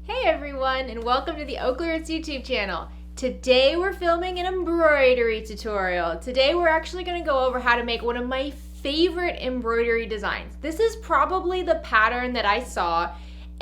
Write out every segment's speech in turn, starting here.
Hey everyone, and welcome to the OklaRoots YouTube channel. Today we're filming an embroidery tutorial. Today we're actually going to go over how to make one of my favorite embroidery designs. This is probably the pattern that I saw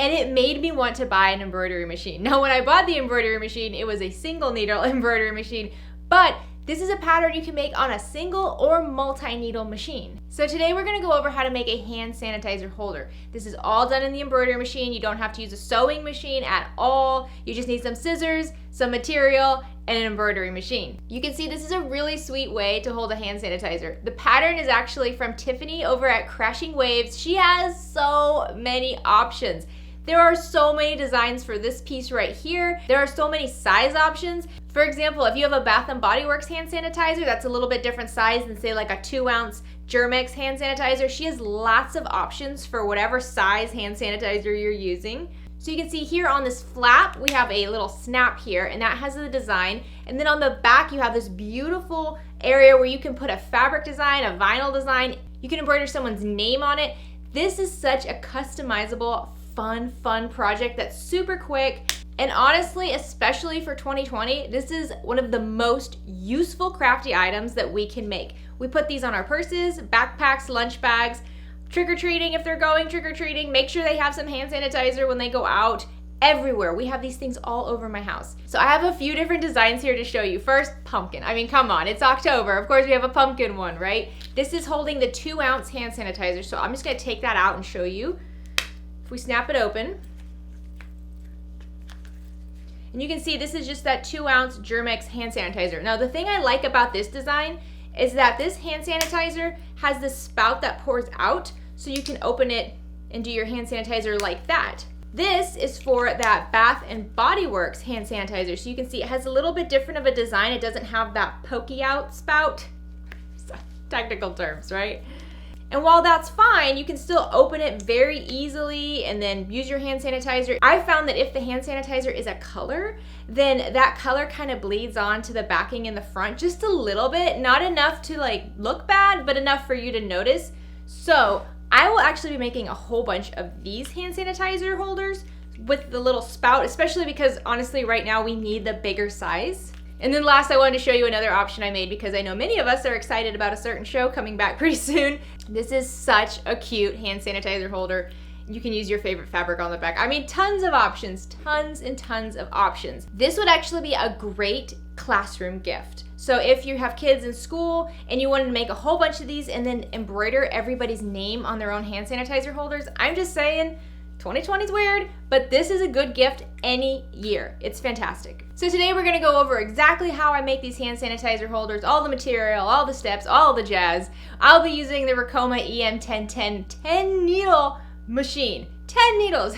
and it made me want to buy an embroidery machine. Now when I bought the embroidery machine, it was a single needle embroidery machine, but this is a pattern you can make on a single or multi-needle machine. So today we're going to go over how to make a hand sanitizer holder. This is all done in the embroidery machine. You don't have to use a sewing machine at all. You just need some scissors, some material, and an embroidery machine. You can see this is a really sweet way to hold a hand sanitizer. The pattern is actually from Tiffany over at Crashing Waves. She has so many options. There are so many designs for this piece right here. There are so many size options. For example, if you have a Bath & Body Works hand sanitizer, that's a little bit different size than say like a 2-ounce Germex hand sanitizer. She has lots of options for whatever size hand sanitizer you're using. So you can see here on this flap, we have a little snap here, and that has the design. And then on the back, you have this beautiful area where you can put a fabric design, a vinyl design. You can embroider someone's name on it. This is such a customizable, fun project that's super quick. And honestly, especially for 2020, this is one of the most useful crafty items that we can make. We put these on our purses, backpacks, lunch bags, trick-or-treating if they're going trick-or-treating. Make sure they have some hand sanitizer when they go out. Everywhere. We have these things all over my house. So I have a few different designs here to show you. First, pumpkin. I mean, come on, it's October. Of course we have a pumpkin one, right? This is holding the 2-ounce hand sanitizer. So I'm just gonna take that out and show you. If we snap it open, and you can see this is just that 2-ounce Germex hand sanitizer. Now the thing I like about this design is that this hand sanitizer has this spout that pours out, so you can open it and do your hand sanitizer like that. This is for that Bath & Body Works hand sanitizer. So you can see it has a little bit different of a design. It doesn't have that pokey out spout. Technical terms, right? And while that's fine, you can still open it very easily and then use your hand sanitizer. I found that if the hand sanitizer is a color, then that color kind of bleeds on to the backing in the front just a little bit. Not enough to like look bad, but enough for you to notice. So I will actually be making a whole bunch of these hand sanitizer holders with the little spout, especially because honestly right now we need the bigger size. And then last, I wanted to show you another option I made because I know many of us are excited about a certain show coming back pretty soon. This is such a cute hand sanitizer holder. You can use your favorite fabric on the back. I mean, tons of options, tons and tons of options. This would actually be a great classroom gift. So if you have kids in school and you wanted to make a whole bunch of these and then embroider everybody's name on their own hand sanitizer holders, I'm just saying, 2020 is weird, but this is a good gift any year. It's fantastic. So today we're gonna go over exactly how I make these hand sanitizer holders, all the material, all the steps, all the jazz. I'll be using the Ricoma EM1010 10 needle machine. 10 needles.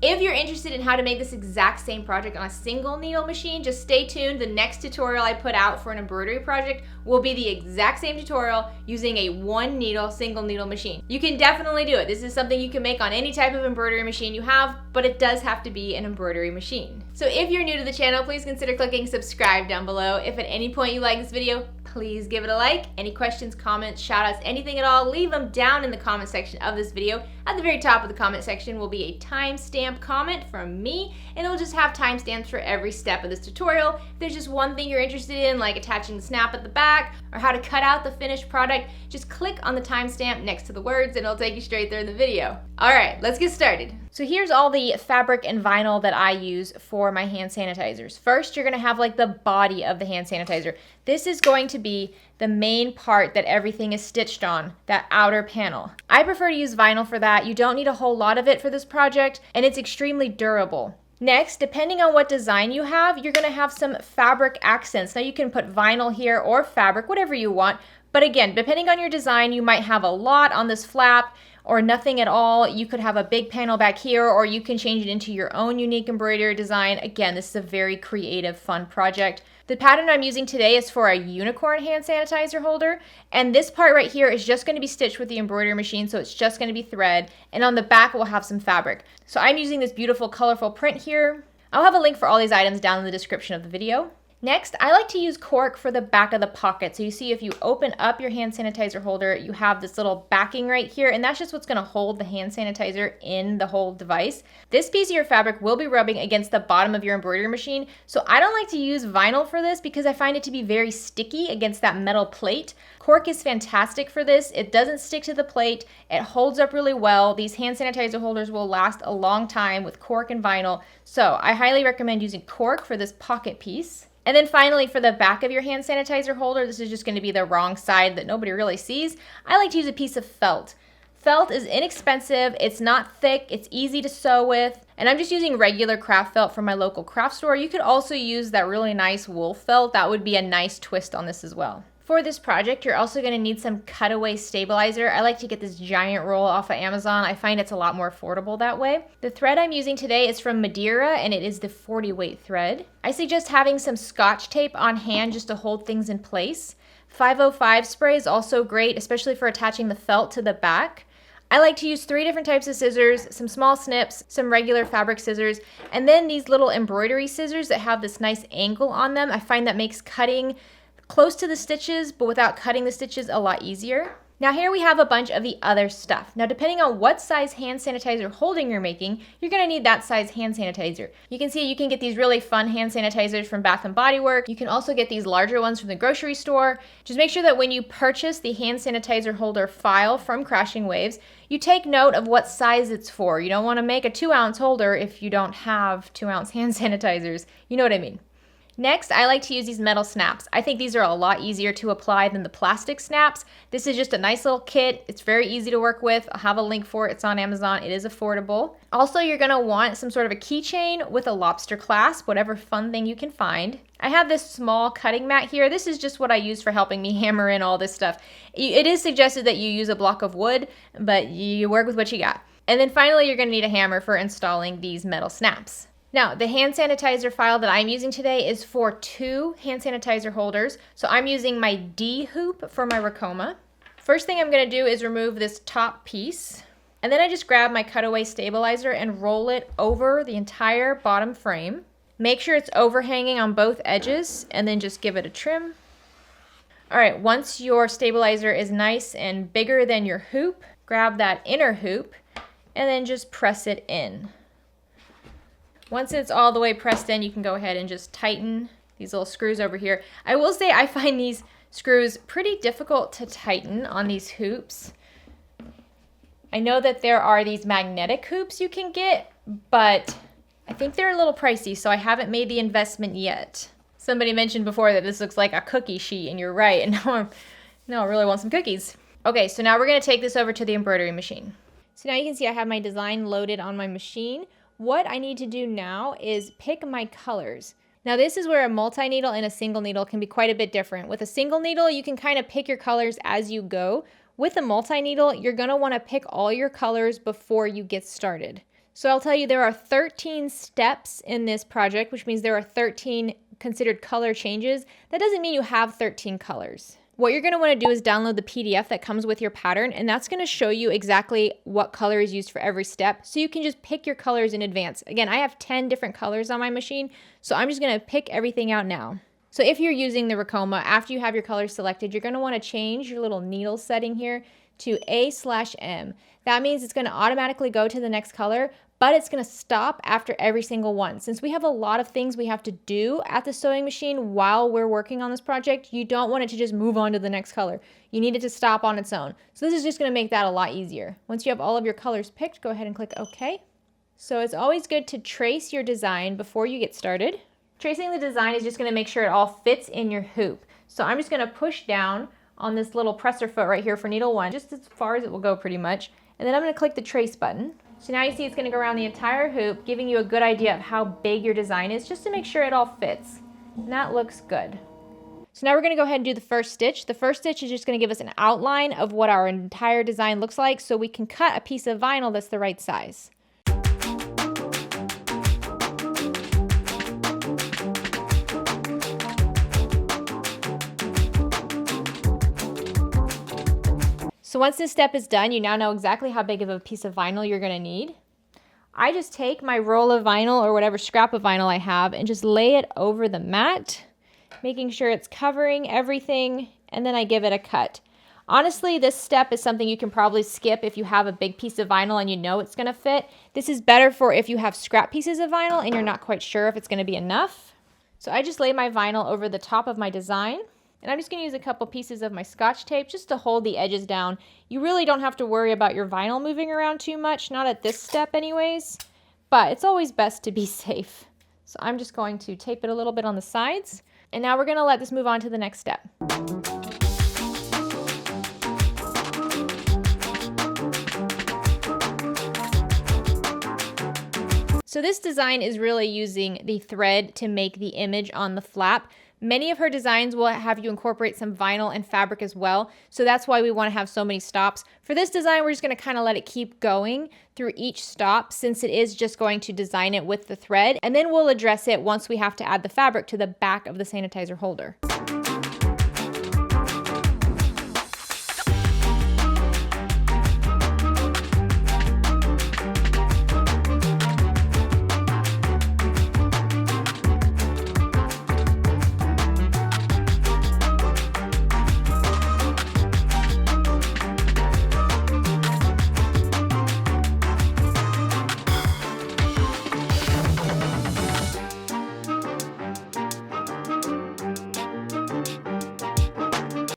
If you're interested in how to make this exact same project on a single needle machine, just stay tuned. The next tutorial I put out for an embroidery project will be the exact same tutorial using a 1 needle, single needle machine. You can definitely do it. This is something you can make on any type of embroidery machine you have, but it does have to be an embroidery machine. So if you're new to the channel, please consider clicking subscribe down below. If at any point you like this video, please give it a like. Any questions, comments, shout outs, anything at all, leave them down in the comment section of this video. At the very top of the comment section will be a timestamp comment from me, and it'll just have timestamps for every step of this tutorial. If there's just one thing you're interested in, like attaching the snap at the back or how to cut out the finished product, just click on the timestamp next to the words and it'll take you straight there in the video. All right, let's get started. So here's all the fabric and vinyl that I use for my hand sanitizers. First, you're gonna have like the body of the hand sanitizer. This is going to be the main part that everything is stitched on, that outer panel. I prefer to use vinyl for that. You don't need a whole lot of it for this project, and it's extremely durable. Next, depending on what design you have, you're gonna have some fabric accents. Now you can put vinyl here or fabric, whatever you want. But again, depending on your design, you might have a lot on this flap or nothing at all. You could have a big panel back here, or you can change it into your own unique embroidery design. Again, this is a very creative, fun project. The pattern I'm using today is for a unicorn hand sanitizer holder, and this part right here is just going to be stitched with the embroidery machine, so it's just going to be thread, and on the back we'll have some fabric. So I'm using this beautiful colorful print here. I'll have a link for all these items down in the description of the video. Next, I like to use cork for the back of the pocket. So you see if you open up your hand sanitizer holder, you have this little backing right here, and that's just what's gonna hold the hand sanitizer in the whole device. This piece of your fabric will be rubbing against the bottom of your embroidery machine. So I don't like to use vinyl for this because I find it to be very sticky against that metal plate. Cork is fantastic for this. It doesn't stick to the plate. It holds up really well. These hand sanitizer holders will last a long time with cork and vinyl. So I highly recommend using cork for this pocket piece. And then finally, for the back of your hand sanitizer holder, this is just going to be the wrong side that nobody really sees. I like to use a piece of felt. Felt is inexpensive, it's not thick, it's easy to sew with, and I'm just using regular craft felt from my local craft store. You could also use that really nice wool felt. That would be a nice twist on this as well. For this project, you're also going to need some cutaway stabilizer. I like to get this giant roll off of Amazon. I find it's a lot more affordable that way. The thread I'm using today is from Vedra, and it is the 40 weight thread. I suggest having some Scotch tape on hand just to hold things in place. 505 spray is also great, especially for attaching the felt to the back. I like to use 3 different types of scissors, some small snips, some regular fabric scissors, and then these little embroidery scissors that have this nice angle on them. I find that makes cutting close to the stitches, but without cutting the stitches, a lot easier. Now here we have a bunch of the other stuff. Now depending on what size hand sanitizer holding you're making, you're gonna need that size hand sanitizer. You can see you can get these really fun hand sanitizers from Bath & Body Works. You can also get these larger ones from the grocery store. Just make sure that when you purchase the hand sanitizer holder file from Crashing Waves, you take note of what size it's for. You don't wanna make a 2-ounce holder if you don't have 2-ounce hand sanitizers. You know what I mean. Next, I like to use these metal snaps. I think these are a lot easier to apply than the plastic snaps. This is just a nice little kit. It's very easy to work with. I'll have a link for it. It's on Amazon. It is affordable. Also, you're gonna want some sort of a keychain with a lobster clasp, whatever fun thing you can find. I have this small cutting mat here. This is just what I use for helping me hammer in all this stuff. It is suggested that you use a block of wood, but you work with what you got. And then finally, you're gonna need a hammer for installing these metal snaps. Now, the hand sanitizer file that I'm using today is for 2 hand sanitizer holders. So I'm using my D hoop for my Ricoma. First thing I'm gonna do is remove this top piece. And then I just grab my cutaway stabilizer and roll it over the entire bottom frame. Make sure it's overhanging on both edges and then just give it a trim. All right, once your stabilizer is nice and bigger than your hoop, grab that inner hoop and then just press it in. Once it's all the way pressed in, you can go ahead and just tighten these little screws over here. I will say I find these screws pretty difficult to tighten on these hoops. I know that there are these magnetic hoops you can get, but I think they're a little pricey, so I haven't made the investment yet. Somebody mentioned before that this looks like a cookie sheet, and you're right, and now I really want some cookies. Okay, so now we're gonna take this over to the embroidery machine. So now you can see I have my design loaded on my machine. What I need to do now is pick my colors. Now this is where a multi-needle and a single needle can be quite a bit different. With a single needle, you can kind of pick your colors as you go. With a multi-needle, you're gonna wanna pick all your colors before you get started. So I'll tell you there are 13 steps in this project, which means there are 13 considered color changes. That doesn't mean you have 13 colors. What you're gonna wanna do is download the PDF that comes with your pattern, and that's gonna show you exactly what color is used for every step, so you can just pick your colors in advance. Again, I have 10 different colors on my machine, so I'm just gonna pick everything out now. So if you're using the Ricoma, after you have your colors selected, you're gonna wanna change your little needle setting here to A/M. That means it's gonna automatically go to the next color, but it's gonna stop after every single one. Since we have a lot of things we have to do at the sewing machine while we're working on this project, you don't want it to just move on to the next color. You need it to stop on its own. So this is just gonna make that a lot easier. Once you have all of your colors picked, go ahead and click OK. So it's always good to trace your design before you get started. Tracing the design is just gonna make sure it all fits in your hoop. So I'm just gonna push down on this little presser foot right here for needle 1, just as far as it will go pretty much. And then I'm gonna click the trace button. So now you see it's gonna go around the entire hoop, giving you a good idea of how big your design is, just to make sure it all fits. And that looks good. So now we're gonna go ahead and do the first stitch. The first stitch is just gonna give us an outline of what our entire design looks like, so we can cut a piece of vinyl that's the right size. So once this step is done, you now know exactly how big of a piece of vinyl you're gonna need. I just take my roll of vinyl or whatever scrap of vinyl I have and just lay it over the mat. making sure it's covering everything, and then I give it a cut. Honestly, this step is something you can probably skip if you have a big piece of vinyl and you know it's going to fit. This is better for if you have scrap pieces of vinyl and you're not quite sure if it's going to be enough. So I just lay my vinyl over the top of my design, and I'm just going to use a couple pieces of my Scotch tape just to hold the edges down. You really don't have to worry about your vinyl moving around too much, not at this step anyways, but it's always best to be safe. So I'm just going to tape it a little bit on the sides, and now we're going to let this move on to the next step. So this design is really using the thread to make the image on the flap. Many of her designs will have you incorporate some vinyl and fabric as well, so that's why we want to have so many stops. For this design, we're just going to kind of let it keep going through each stop, since it is just going to design it with the thread, and then we'll address it once we have to add the fabric to the back of the sanitizer holder.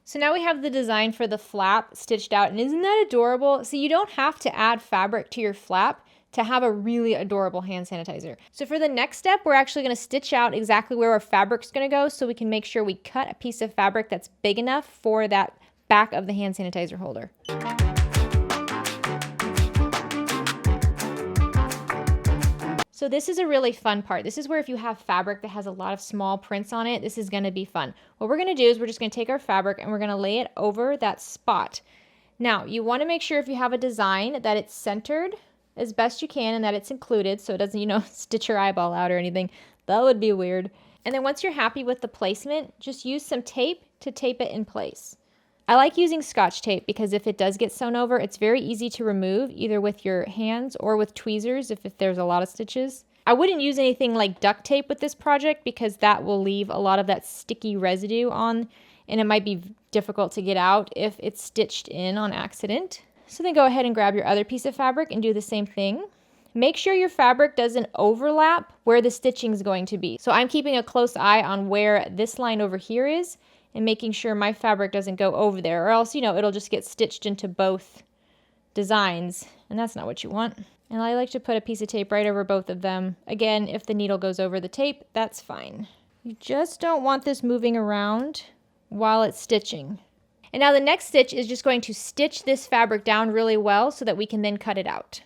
So now we have the design for the flap stitched out, and isn't that adorable? So you don't have to add fabric to your flap to have a really adorable hand sanitizer. So for the next step, we're actually going to stitch out exactly where our fabric's going to go, so we can make sure we cut a piece of fabric that's big enough for that back of the hand sanitizer holder. So this is a really fun part. This is where if you have fabric that has a lot of small prints on it, this is going to be fun. What we're going to do is we're just going to take our fabric and we're going to lay it over that spot. Now, you want to make sure if you have a design that it's centered as best you can and that it's included, so it doesn't, you know, stitch your eyeball out or anything. That would be weird. And then once you're happy with the placement, just use some tape to tape it in place. I like using Scotch tape because if it does get sewn over, it's very easy to remove either with your hands or with tweezers if there's a lot of stitches. I wouldn't use anything like duct tape with this project because that will leave a lot of that sticky residue on, and it might be difficult to get out if it's stitched in on accident. So then go ahead and grab your other piece of fabric and do the same thing. Make sure your fabric doesn't overlap where the stitching is going to be. So I'm keeping a close eye on where this line over here is and making sure my fabric doesn't go over there, or else, you know, it'll just get stitched into both designs, and that's not what you want. And I like to put a piece of tape right over both of them. Again, if the needle goes over the tape, that's fine. You just don't want this moving around while it's stitching. And now the next stitch is just going to stitch this fabric down really well so that we can then cut it out.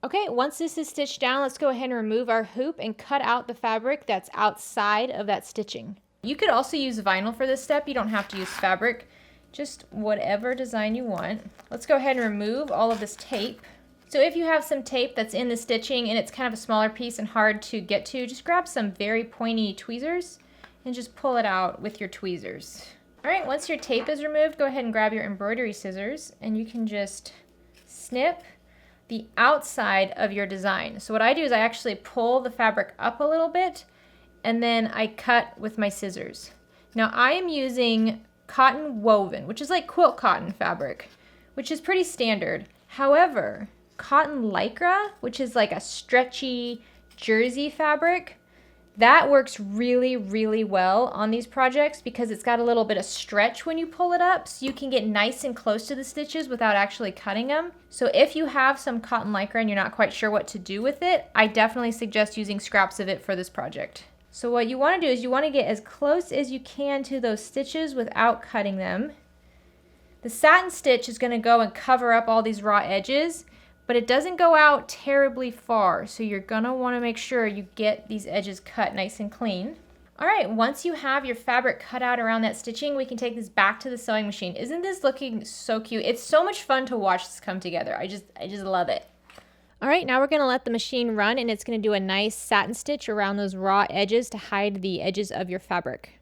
Okay, once this is stitched down, let's go ahead and remove our hoop and cut out the fabric that's outside of that stitching. You could also use vinyl for this step. You don't have to use fabric, just whatever design you want. Let's go ahead and remove all of this tape. So if you have some tape that's in the stitching and it's kind of a smaller piece and hard to get to, just grab some very pointy tweezers and just pull it out with your tweezers. All right, once your tape is removed, go ahead and grab your embroidery scissors and you can just snip the outside of your design. So what I do is I actually pull the fabric up a little bit and then I cut with my scissors. Now I am using cotton woven, which is like quilt cotton fabric, which is pretty standard. However, cotton lycra, which is like a stretchy jersey fabric, that works really, really well on these projects because it's got a little bit of stretch when you pull it up, so you can get nice and close to the stitches without actually cutting them. So if you have some cotton lycra and you're not quite sure what to do with it, I definitely suggest using scraps of it for this project. So what you want to do is you want to get as close as you can to those stitches without cutting them. The satin stitch is going to go and cover up all these raw edges, but it doesn't go out terribly far, so you're gonna wanna make sure you get these edges cut nice and clean. All right, once you have your fabric cut out around that stitching, we can take this back to the sewing machine. Isn't this looking so cute? It's so much fun to watch this come together. I just love it. All right, now we're gonna let the machine run and it's gonna do a nice satin stitch around those raw edges to hide the edges of your fabric.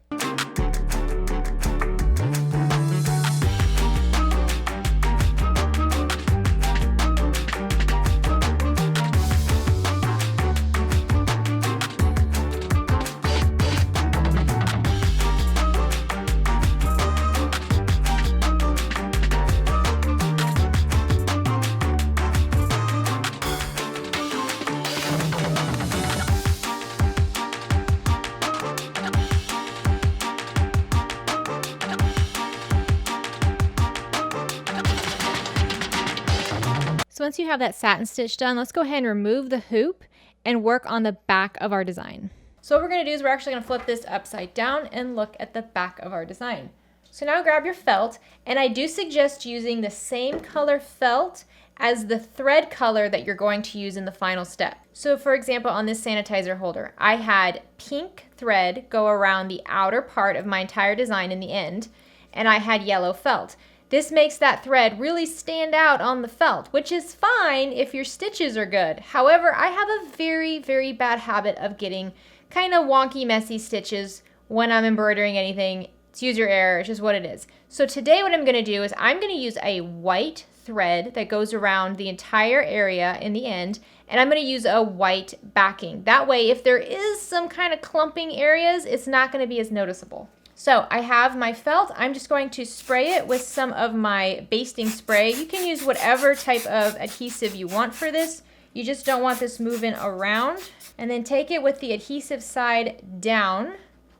So once you have that satin stitch done, let's go ahead and remove the hoop and work on the back of our design. So what we're going to do is we're actually going to flip this upside down and look at the back of our design. So now grab your felt, and I do suggest using the same color felt as the thread color that you're going to use in the final step. So for example, on this sanitizer holder, I had pink thread go around the outer part of my entire design in the end, and I had yellow felt. This makes that thread really stand out on the felt, which is fine if your stitches are good. However, I have a very, very bad habit of getting kind of wonky, messy stitches when I'm embroidering anything. It's use your error, it's just what it is. So today what I'm gonna do is I'm gonna use a white thread that goes around the entire area in the end, and I'm gonna use a white backing. That way, if there is some kind of clumping areas, it's not gonna be as noticeable. So I have my felt. I'm just going to spray it with some of my basting spray. You can use whatever type of adhesive you want for this. You just don't want this moving around. And then take it with the adhesive side down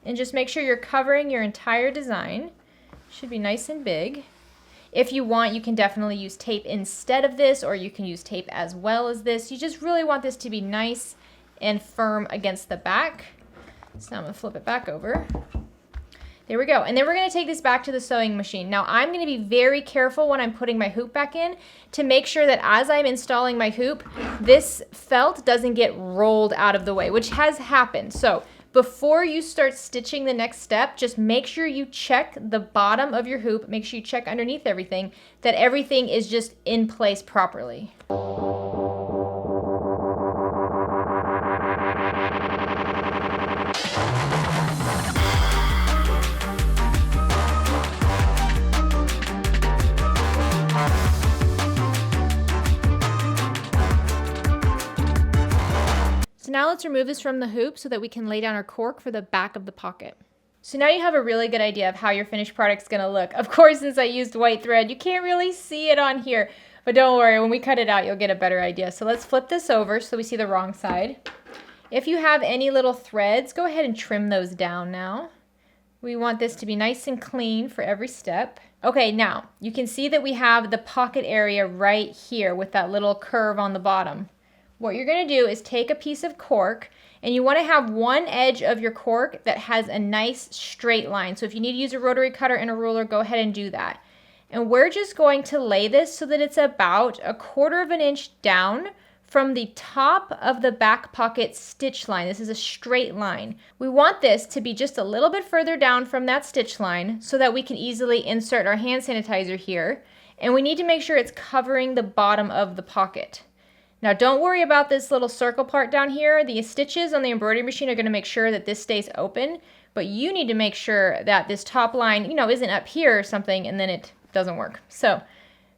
and just make sure you're covering your entire design. Should be nice and big. If you want, you can definitely use tape instead of this, or you can use tape as well as this. You just really want this to be nice and firm against the back. So now I'm gonna flip it back over. There we go. And then we're going to take this back to the sewing machine. Now I'm going to be very careful when I'm putting my hoop back in to make sure that as I'm installing my hoop, this felt doesn't get rolled out of the way, which has happened. So before you start stitching the next step, just make sure you check the bottom of your hoop, make sure you check underneath everything, that everything is just in place properly. So now let's remove this from the hoop so that we can lay down our cork for the back of the pocket. So now you have a really good idea of how your finished product's gonna look. Of course, since I used white thread, you can't really see it on here, but don't worry, when we cut it out, you'll get a better idea. So let's flip this over so we see the wrong side. If you have any little threads, go ahead and trim those down now. We want this to be nice and clean for every step. Okay, now you can see that we have the pocket area right here with that little curve on the bottom. What you're going to do is take a piece of cork, and you want to have one edge of your cork that has a nice straight line. So if you need to use a rotary cutter and a ruler, go ahead and do that. And we're just going to lay this so that it's about 1/4 of an inch down from the top of the back pocket stitch line. This is a straight line. We want this to be just a little bit further down from that stitch line so that we can easily insert our hand sanitizer here. And we need to make sure it's covering the bottom of the pocket. Now don't worry about this little circle part down here. The stitches on the embroidery machine are going to make sure that this stays open, but you need to make sure that this top line, isn't up here or something and then it doesn't work. So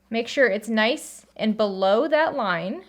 make sure it's nice and below that line,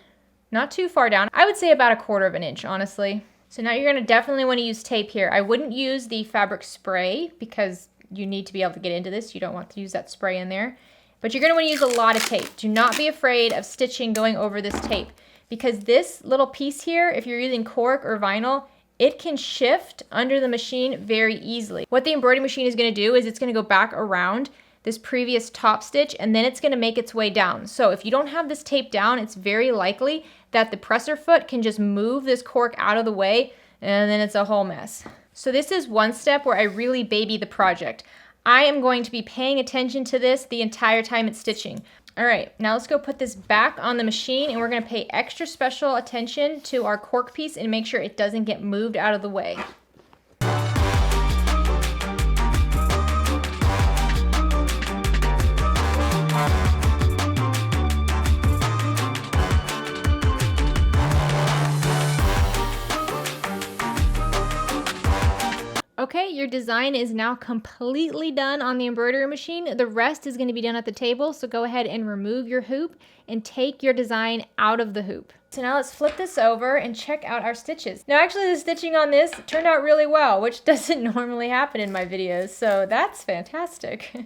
not too far down. I would say about 1/4 of an inch, honestly. So now you're going to definitely want to use tape here. I wouldn't use the fabric spray because you need to be able to get into this. You don't want to use that spray in there. But you're going to want to use a lot of tape. Do not be afraid of stitching going over this tape, because this little piece here, if you're using cork or vinyl, it can shift under the machine very easily. What the embroidery machine is going to do is it's going to go back around this previous top stitch, and then it's going to make its way down. So if you don't have this tape down, it's very likely that the presser foot can just move this cork out of the way, and then it's a whole mess. So this is one step where I really baby the project. I am going to be paying attention to this the entire time it's stitching. All right, now let's go put this back on the machine, and we're going to pay extra special attention to our cork piece and make sure it doesn't get moved out of the way. Okay, your design is now completely done on the embroidery machine. The rest is going to be done at the table, so go ahead and remove your hoop and take your design out of the hoop. So now let's flip this over and check out our stitches. Now actually the stitching on this turned out really well, which doesn't normally happen in my videos, so that's fantastic.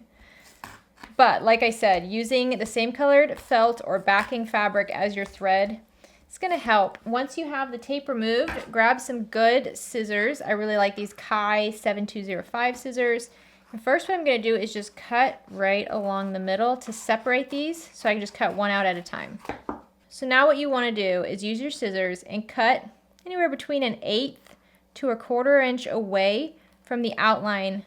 But like I said, using the same colored felt or backing fabric as your thread, it's going to help. Once you have the tape removed, grab some good scissors. I really like these Kai 7205 scissors. And first what I'm going to do is just cut right along the middle to separate these, so I can just cut one out at a time. So now what you want to do is use your scissors and cut anywhere between 1/8 to 1/4 inch away from the outline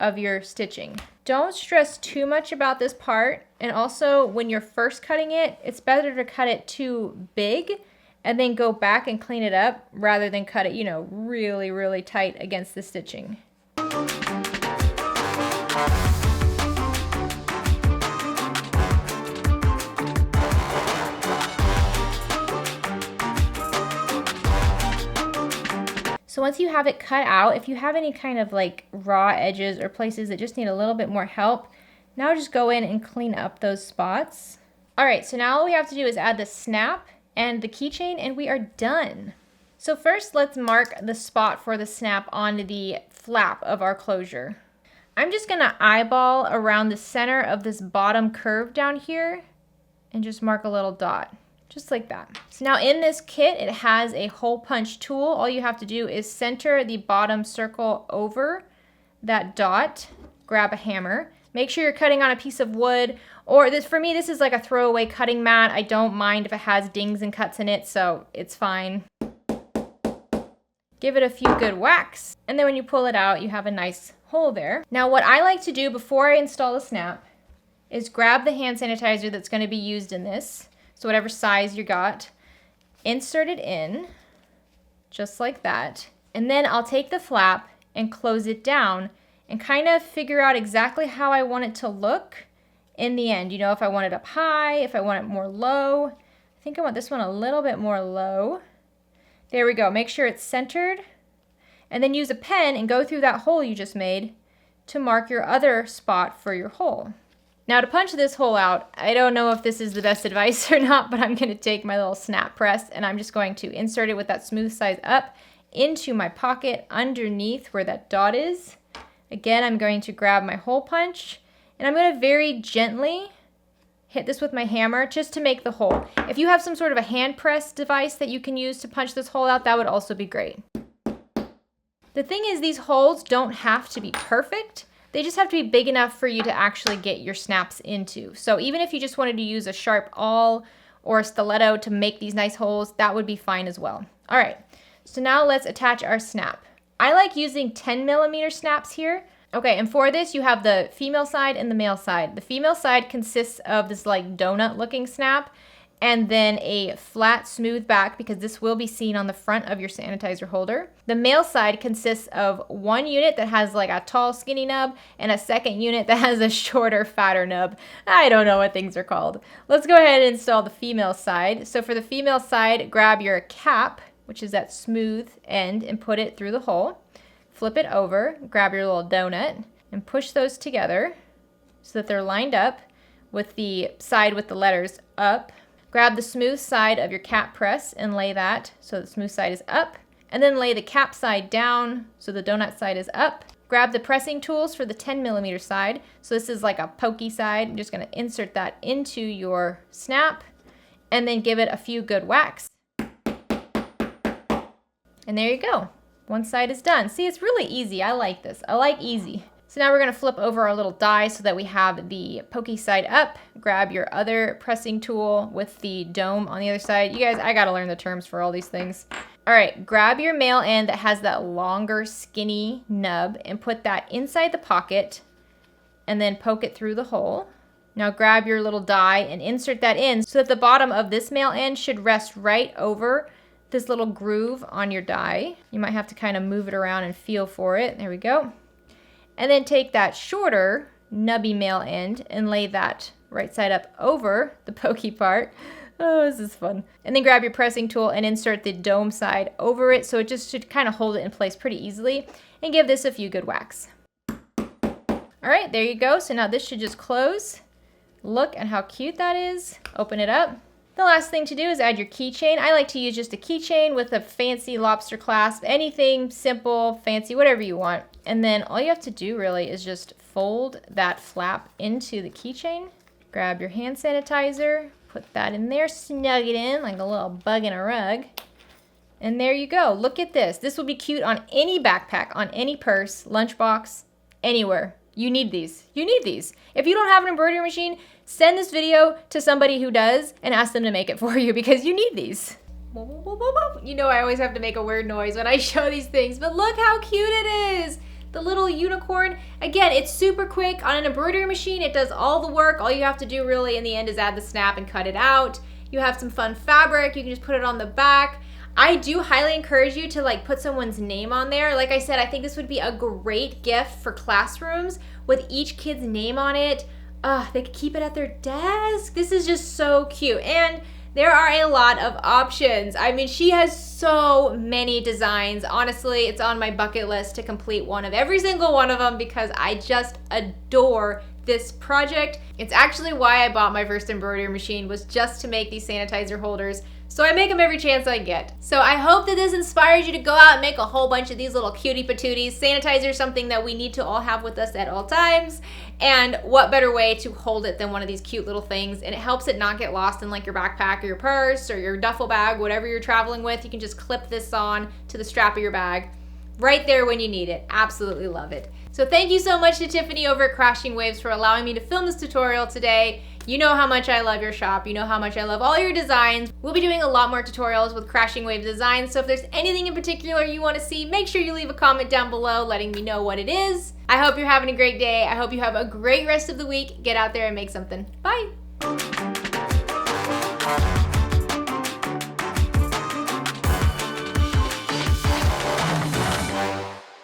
of your stitching. Don't stress too much about this part, and also when you're first cutting it, it's better to cut it too big and then go back and clean it up rather than cut it, you know, really, really tight against the stitching. So once you have it cut out, if you have any kind of like raw edges or places that just need a little bit more help, now just go in and clean up those spots. All right, so now all we have to do is add the snap and the keychain and we are done. So first let's mark the spot for the snap on the flap of our closure. I'm just gonna eyeball around the center of this bottom curve down here and just mark a little dot. Just like that. So now in this kit, it has a hole punch tool. All you have to do is center the bottom circle over that dot, grab a hammer. Make sure you're cutting on a piece of wood, or this, for me, this is like a throwaway cutting mat. I don't mind if it has dings and cuts in it, so it's fine. Give it a few good whacks, and then when you pull it out, you have a nice hole there. Now what I like to do before I install the snap is grab the hand sanitizer that's going to be used in this. So whatever size you got, insert it in, just like that. And then I'll take the flap and close it down and kind of figure out exactly how I want it to look in the end. You know, if I want it up high, if I want it more low. I think I want this one a little bit more low. There we go. Make sure it's centered. And then use a pen and go through that hole you just made to mark your other spot for your hole. Now to punch this hole out, I don't know if this is the best advice or not, but I'm going to take my little snap press and I'm just going to insert it with that smooth size up into my pocket underneath where that dot is. Again, I'm going to grab my hole punch and I'm going to very gently hit this with my hammer just to make the hole. If you have some sort of a hand press device that you can use to punch this hole out, that would also be great. The thing is, these holes don't have to be perfect. They just have to be big enough for you to actually get your snaps into. So even if you just wanted to use a sharp awl or a stiletto to make these nice holes, that would be fine as well. All right, so now let's attach our snap. I like using 10mm snaps here. Okay, and for this you have the female side and the male side. The female side consists of this like donut looking snap and then a flat smooth back because this will be seen on the front of your sanitizer holder. The male side consists of one unit that has like a tall skinny nub and a second unit that has a shorter fatter nub. I don't know what things are called. Let's go ahead and install the female side. So for the female side, grab your cap, which is that smooth end, and put it through the hole. Flip it over, grab your little donut and push those together so that they're lined up with the side with the letters up. Grab the smooth side of your cap press and lay that so the smooth side is up. And then lay the cap side down so the donut side is up. Grab the pressing tools for the 10mm side. So this is like a pokey side. I'm just going to insert that into your snap and then give it a few good whacks. And there you go. One side is done. See, it's really easy. I like this. I like easy. So now we're going to flip over our little die so that we have the pokey side up. Grab your other pressing tool with the dome on the other side. You guys, I got to learn the terms for all these things. All right, grab your male end that has that longer skinny nub and put that inside the pocket and then poke it through the hole. Now grab your little die and insert that in so that the bottom of this male end should rest right over this little groove on your die. You might have to kind of move it around and feel for it. There we go. And then take that shorter nubby male end and lay that right side up over the pokey part. Oh, this is fun. And then grab your pressing tool and insert the dome side over it so it just should kind of hold it in place pretty easily, and give this a few good whacks. All right, there you go. So now this should just close. Look at how cute that is. Open it up. The last thing to do is add your keychain. I like to use just a keychain with a fancy lobster clasp, anything simple, fancy, whatever you want. And then all you have to do really is just fold that flap into the keychain. Grab your hand sanitizer, put that in there, snug it in like a little bug in a rug. And there you go. Look at this. This will be cute on any backpack, on any purse, lunchbox, anywhere. You need these. You need these. If you don't have an embroidery machine, send this video to somebody who does and ask them to make it for you because you need these. You know I always have to make a weird noise when I show these things, but look how cute it is. The little unicorn. Again, it's super quick. On an embroidery machine, it does all the work. All you have to do really in the end is add the snap and cut it out. You have some fun fabric. You can just put it on the back. I do highly encourage you to like put someone's name on there. Like I said, I think this would be a great gift for classrooms with each kid's name on it. They could keep it at their desk. This is just so cute. And there are a lot of options. I mean, she has so many designs. Honestly, it's on my bucket list to complete one of every single one of them because I just adore this project. It's actually why I bought my first embroidery machine, was just to make these sanitizer holders. So I make them every chance I get. So I hope that this inspires you to go out and make a whole bunch of these little cutie patooties. Sanitizer is something that we need to all have with us at all times. And what better way to hold it than one of these cute little things? And it helps it not get lost in like your backpack or your purse or your duffel bag, whatever you're traveling with. You can just clip this on to the strap of your bag right there when you need it. Absolutely love it. So thank you so much to Tiffany over at Crashing Waves for allowing me to film this tutorial today. You know how much I love your shop. You know how much I love all your designs. We'll be doing a lot more tutorials with Crashing Waves designs, so if there's anything in particular you want to see, make sure you leave a comment down below letting me know what it is. I hope you're having a great day. I hope you have a great rest of the week. Get out there and make something. Bye.